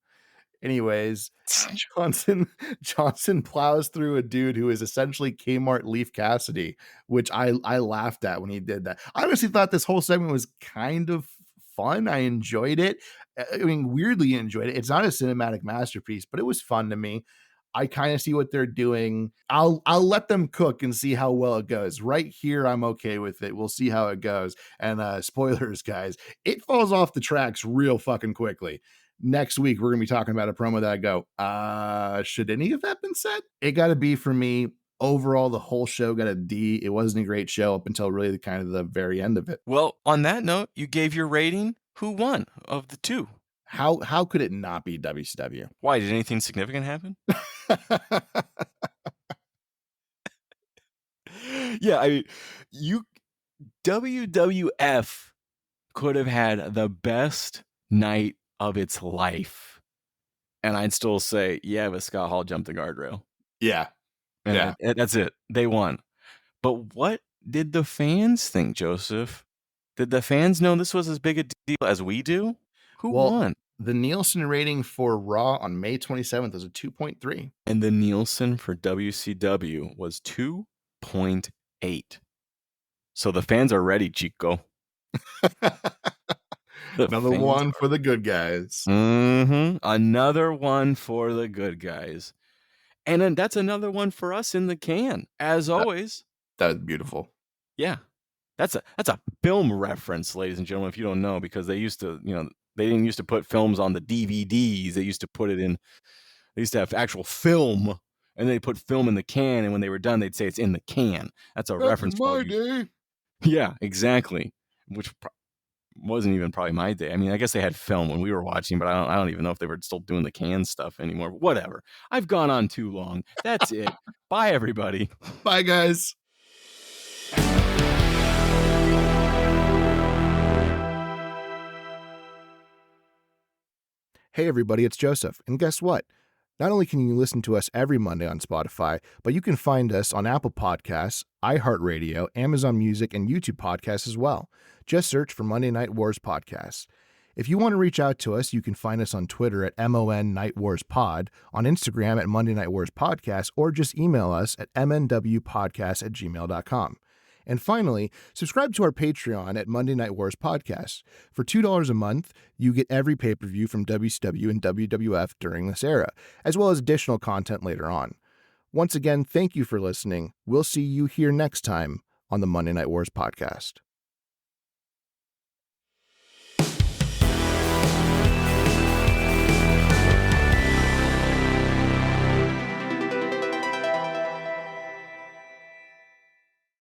Anyways, Johnson plows through a dude who is essentially Kmart Leaf Cassidy, which I laughed at when he did that. I honestly thought this whole segment was kind of fun. I enjoyed it. I mean, weirdly enjoyed it. It's not a cinematic masterpiece, but it was fun to me. I kind of see what they're doing. I'll let them cook and see how well it goes. Right here, I'm okay with it. We'll see how it goes. And spoilers, guys, it falls off the tracks real fucking quickly. Next week, we're going to be talking about a promo that I go, should any of that been said? It got a B for me. Overall, the whole show got a D. It wasn't a great show up until really the very end of it. Well, on that note, you gave your rating. Who won of the two? How could it not be WCW? Why? Did anything significant happen? Yeah, I mean, WWF could have had the best night of its life, and I'd still say, yeah, but Scott Hall jumped the guardrail. Yeah. And that's it. They won. But what did the fans think, Joseph? Did the fans know this was as big a deal as we do? Who won? The Nielsen rating for Raw on May 27th was a 2.3. And the Nielsen for WCW was 2.8. So the fans are ready, Chico. Another one for the good guys. Mm-hmm. Another one for the good guys. And then that's another one for us in the can, as always. That was beautiful. Yeah. That's a film reference, ladies and gentlemen, if you don't know, because they used to, they didn't used to put films on the DVDs. They used to put it in, they used to have actual film, and they put film in the can, and when they were done, they'd say it's in the can. That's a reference. My day. Yeah, exactly. Which wasn't even probably my day. I mean, I guess they had film when we were watching, but I don't even know if they were still doing the can stuff anymore. Whatever. I've gone on too long. That's it. Bye, everybody. Bye, guys. Hey, everybody, it's Joseph. And guess what? Not only can you listen to us every Monday on Spotify, but you can find us on Apple Podcasts, iHeartRadio, Amazon Music, and YouTube Podcasts as well. Just search for Monday Night Wars Podcasts. If you want to reach out to us, you can find us on Twitter at MON Night Wars Pod, on Instagram at Monday Night Wars Podcast, or just email us at mnwpodcast@gmail.com. And finally, subscribe to our Patreon at Monday Night Wars Podcast. For $2 a month, you get every pay-per-view from WCW and WWF during this era, as well as additional content later on. Once again, thank you for listening. We'll see you here next time on the Monday Night Wars Podcast.